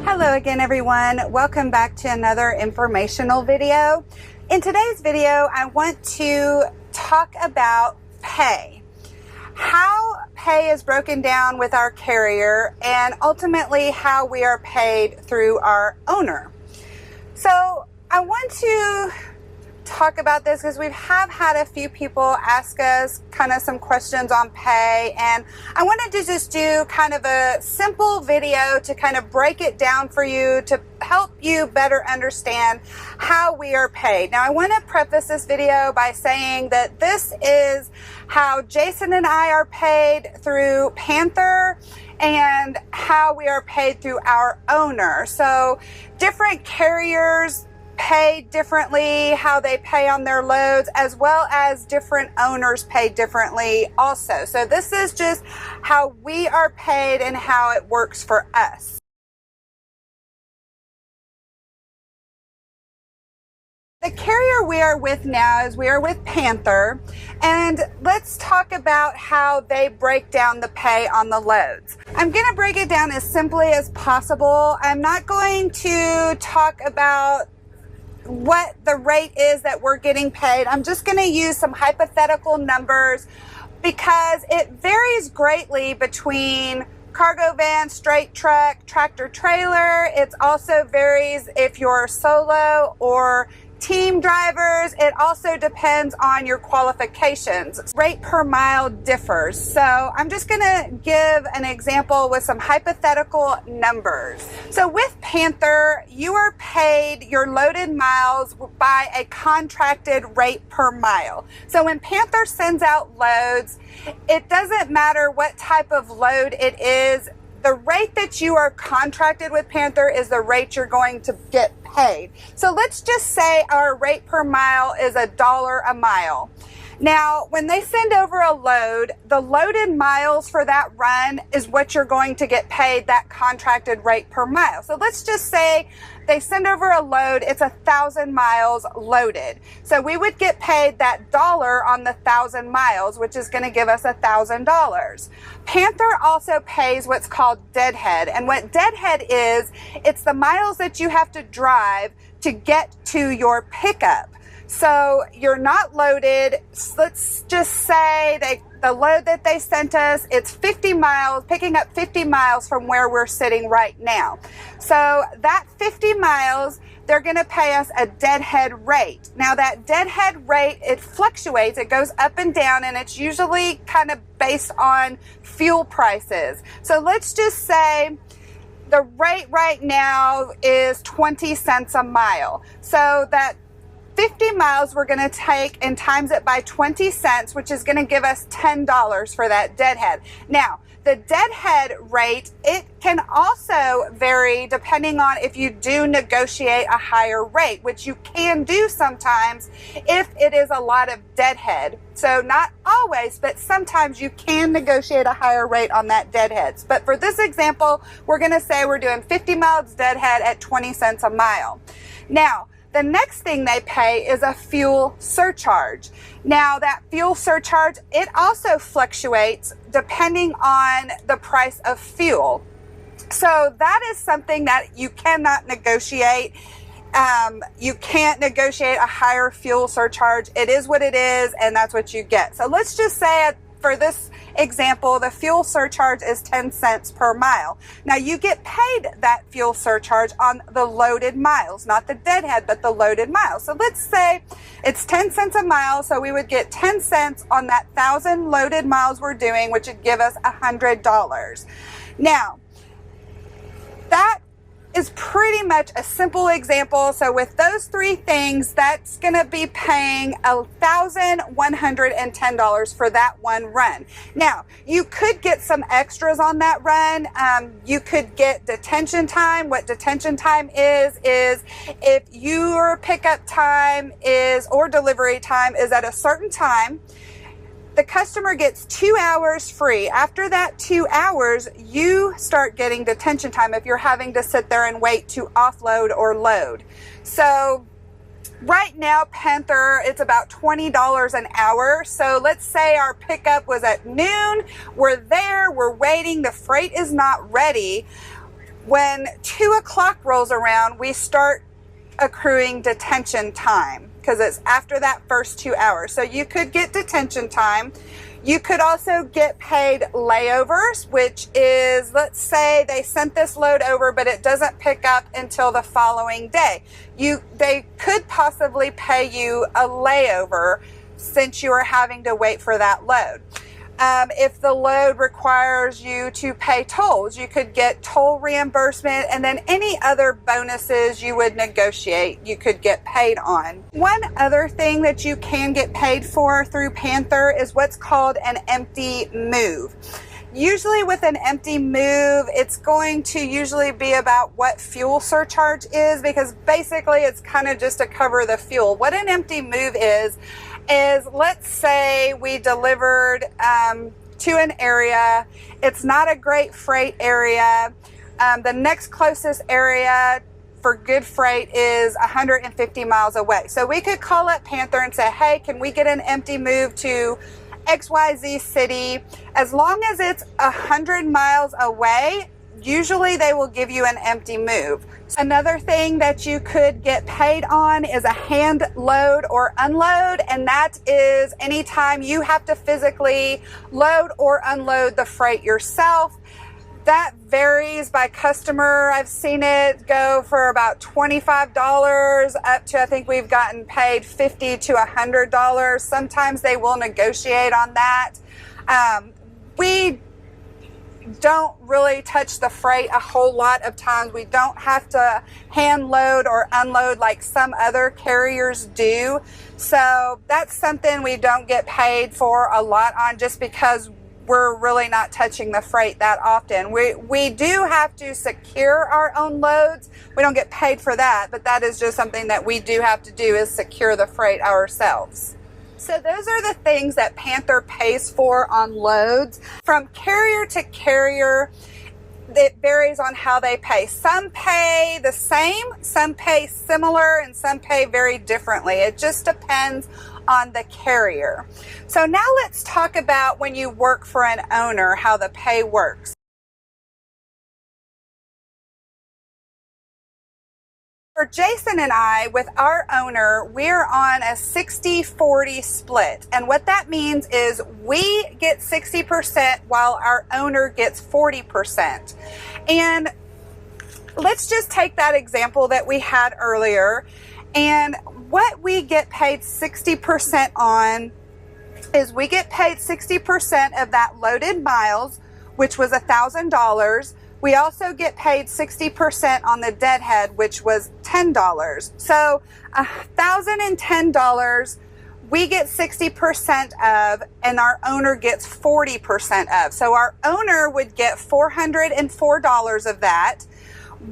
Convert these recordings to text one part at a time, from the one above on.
Hello again, everyone. Welcome back to another informational video. In today's video, I want to talk about pay. How pay is broken down with our carrier and ultimately how we are paid through our owner. So I want to talk about this because we have had a few people ask us kind of some questions on pay, and I wanted to just do kind of a simple video to kind of break it down for you to help you better understand how we are paid. Now, I want to preface this video by saying that this is how Jason and I are paid through Panther and how we are paid through our owner. So different carriers pay differently, how they pay on their loads, as well as different owners pay differently also. So this is just how we are paid and how it works for us. The carrier we are with now is we are with Panther, and let's talk about how they break down the pay on the loads. I'm going to break it down as simply as possible. I'm not going to talk about what the rate is that we're getting paid. I'm just going to use some hypothetical numbers because it varies greatly between cargo van, straight truck, tractor trailer. It also varies if you're solo or team drivers. It also depends on your qualifications. Rate per mile differs. So I'm just going to give an example with some hypothetical numbers. So with Panther, you are paid your loaded miles by a contracted rate per mile. So when Panther sends out loads, it doesn't matter what type of load it is. The rate that you are contracted with Panther is the rate you're going to get paid. So let's just say our rate per mile is $1 a mile. Now, when they send over a load, the loaded miles for that run is what you're going to get paid, that contracted rate per mile. So let's just say they send over a load, it's 1,000 miles loaded. So we would get paid that dollar on the 1,000 miles, which is going to give us $1,000. Panther also pays what's called deadhead. And what deadhead is, it's the miles that you have to drive to get to your pickup. So you're not loaded. Let's just say the load that they sent us, it's 50 miles, picking up 50 miles from where we're sitting right now. So that 50 miles, they're going to pay us a deadhead rate. Now that deadhead rate, it fluctuates, it goes up and down, and it's usually kind of based on fuel prices. So let's just say the rate right now is 20 cents a mile. So that 50 miles we're going to take and times it by 20 cents, which is going to give us $10 for that deadhead. Now, the deadhead rate, it can also vary depending on if you do negotiate a higher rate, which you can do sometimes if it is a lot of deadhead. So not always, but sometimes you can negotiate a higher rate on that deadheads. But for this example, we're going to say we're doing 50 miles deadhead at 20 cents a mile. Now, the next thing they pay is a fuel surcharge. Now that fuel surcharge, it also fluctuates depending on the price of fuel. So that is something that you cannot negotiate. You can't negotiate a higher fuel surcharge. It is what it is, and that's what you get. So let's just say for this example, the fuel surcharge is 10 cents per mile. Now you get paid that fuel surcharge on the loaded miles, not the deadhead, but the loaded miles. So let's say it's 10 cents a mile. So we would get 10 cents on that 1,000 loaded miles we're doing, which would give us $100. Now, that is pretty much a simple example. So with those three things, that's going to be paying $1,110 for that one run. Now, you could get some extras on that run. You could get detention time. What detention time is if your pickup time is or delivery time is at a certain time, the customer gets 2 hours free. After that 2 hours, you start getting detention time if you're having to sit there and wait to offload or load. So Right now, Panther, it's about $20 an hour. So let's say our pickup was at noon. We're there, we're waiting, the freight is not ready. When 2 o'clock rolls around, we start accruing detention time because it's after that first 2 hours. So you could get detention time. You could also get paid layovers, which is, let's say they sent this load over, but it doesn't pick up until the following day. They could possibly pay you a layover since you are having to wait for that load. If the load requires you to pay tolls, you could get toll reimbursement, and then any other bonuses you would negotiate, you could get paid on. One other thing that you can get paid for through Panther is what's called an empty move. Usually with an empty move, it's going to usually be about what fuel surcharge is, because basically it's kind of just to cover the fuel. What an empty move is let's say we delivered to an area. It's not a great freight area. The next closest area for good freight is 150 miles away. So we could call up Panther and say, hey, can we get an empty move to XYZ city? As long as it's 100 miles away, usually they will give you an empty move. Another thing that you could get paid on is a hand load or unload, and that is anytime you have to physically load or unload the freight yourself. That varies by customer. I've seen it go for about $25 up to, I think we've gotten paid $50 to $100. Sometimes they will negotiate on that. We don't really touch the freight a whole lot of times. We don't have to hand load or unload like some other carriers do. So that's something we don't get paid for a lot on, just because we're really not touching the freight that often. We do have to secure our own loads. We don't get paid for that, but that is just something that we do have to do, is secure the freight ourselves. So those are the things that Panther pays for on loads. From carrier to carrier, it varies on how they pay. Some pay the same, some pay similar, and some pay very differently. It just depends on the carrier. So now let's talk about when you work for an owner, how the pay works. For Jason and I, with our owner, we're on a 60-40 split. And what that means is we get 60% while our owner gets 40%. And let's just take that example that we had earlier. And what we get paid 60% on is we get paid 60% of that loaded miles, which was $1,000. We also get paid 60% on the deadhead, which was $10. So $1,010 we get 60% of, and our owner gets 40% of. So our owner would get $404 of that.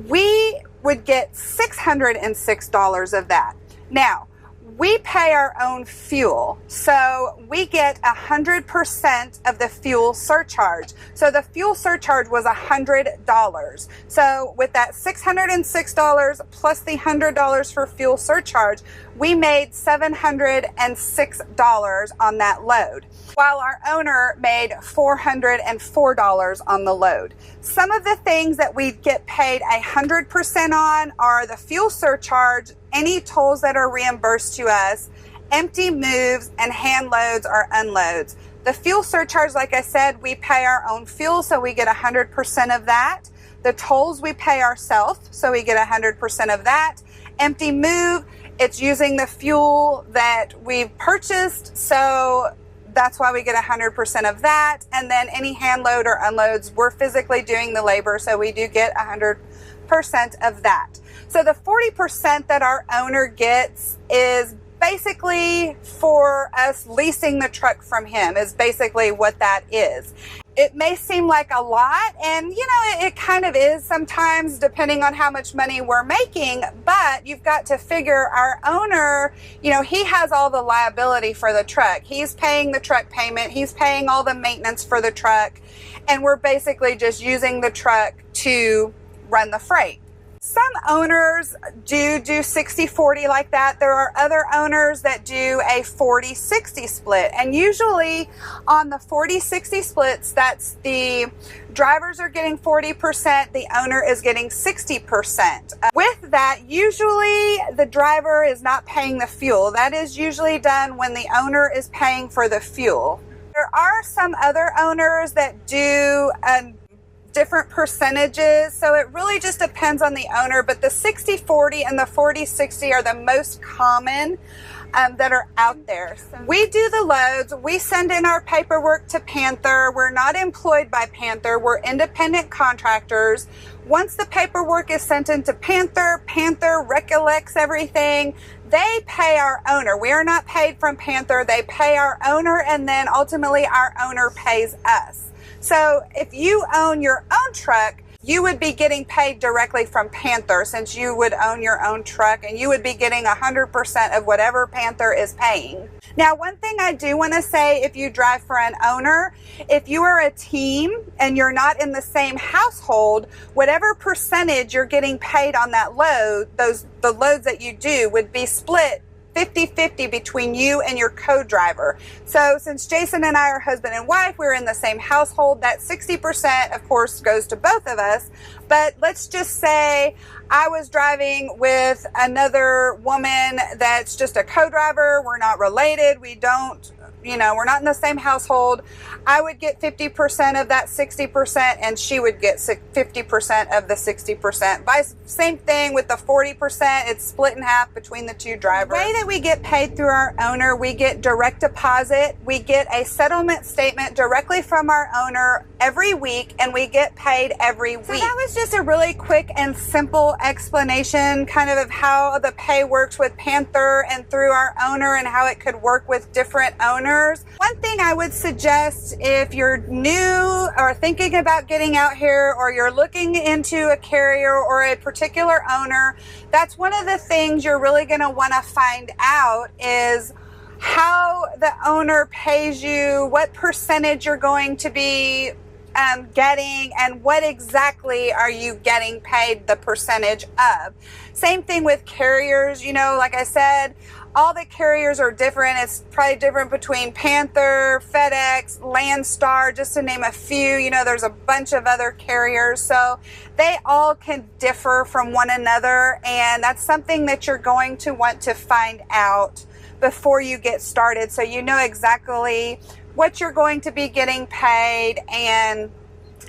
We would get $606 of that. Now, we pay our own fuel, so we get 100% of the fuel surcharge. So the fuel surcharge was $100. So with that $606 plus the $100 for fuel surcharge, we made $706 on that load, while our owner made $404 on the load. Some of the things that we get paid 100% on are the fuel surcharge, any tolls that are reimbursed to us, empty moves, and hand loads or unloads. The fuel surcharge, like I said, we pay our own fuel, so we get 100% of that. The tolls we pay ourselves, so we get 100% of that. Empty move, it's using the fuel that we've purchased, so that's why we get 100% of that. And then any hand load or unloads, we're physically doing the labor, so we do get 100% of that. So the 40% that our owner gets is basically for us leasing the truck from him, is basically what that is. It may seem like a lot, and you know, it kind of is sometimes depending on how much money we're making, but you've got to figure our owner, you know, he has all the liability for the truck. He's paying the truck payment, he's paying all the maintenance for the truck, and we're basically just using the truck to run the freight. Some owners do 60-40 like that. There are other owners that do a 40-60 split. And usually on the 40-60 splits, that's the drivers are getting 40%, the owner is getting 60%. With that, usually the driver is not paying the fuel. That is usually done when the owner is paying for the fuel. There are some other owners that do different percentages, so it really just depends on the owner, but the 60-40 and the 40-60 are the most common that are out there. So we do the loads, we send in our paperwork to Panther. We're not employed by Panther, we're independent contractors. Once the paperwork is sent into Panther, Panther recollects everything. They pay our owner. We are not paid from Panther, they pay our owner, and then ultimately our owner pays us. So if you own your own truck, you would be getting paid directly from Panther, since you would own your own truck, and you would be getting 100% of whatever Panther is paying. Now, one thing I do want to say, if you drive for an owner, if you are a team and you're not in the same household, whatever percentage you're getting paid on that load, the loads that you do would be split 50-50 between you and your co-driver. So since Jason and I are husband and wife, we're in the same household, that 60% of course goes to both of us. But let's just say I was driving with another woman that's just a co-driver. We're not related. We don't, we're not in the same household. I would get 50% of that 60% and she would get 50% of the 60%. Same thing with the 40%. It's split in half between the two drivers. The way that we get paid through our owner, we get direct deposit. We get a settlement statement directly from our owner every week, and we get paid every week. So that was just a really quick and simple explanation kind of how the pay works with Panther and through our owner, and how it could work with different owners. One thing I would suggest, if you're new or thinking about getting out here, or you're looking into a carrier or a particular owner, that's one of the things you're really going to want to find out is how the owner pays you, what percentage you're going to be getting, and what exactly are you getting paid the percentage of. Same thing with carriers. Like I said, all the carriers are different. It's probably different between Panther, FedEx, Landstar, just to name a few. There's a bunch of other carriers, so they all can differ from one another, and that's something that you're going to want to find out before you get started, so you know exactly what you're going to be getting paid and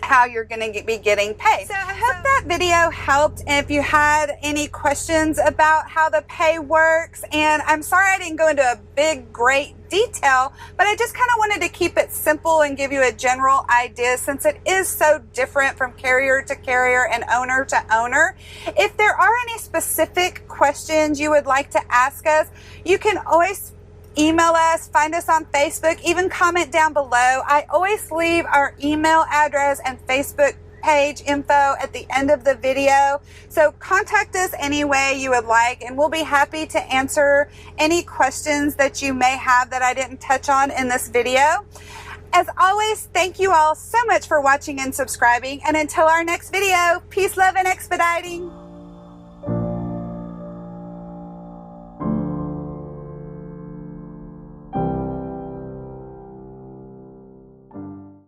how you're going to be getting paid. So I hope that video helped. And if you had any questions about how the pay works, and I'm sorry I didn't go into a big, great detail, but I just kind of wanted to keep it simple and give you a general idea, since it is so different from carrier to carrier and owner to owner. If there are any specific questions you would like to ask us, you can always email us, find us on Facebook, even comment down below. I always leave our email address and Facebook page info at the end of the video. So contact us any way you would like, and we'll be happy to answer any questions that you may have that I didn't touch on in this video. As always, thank you all so much for watching and subscribing. And until our next video, peace, love, and expediting.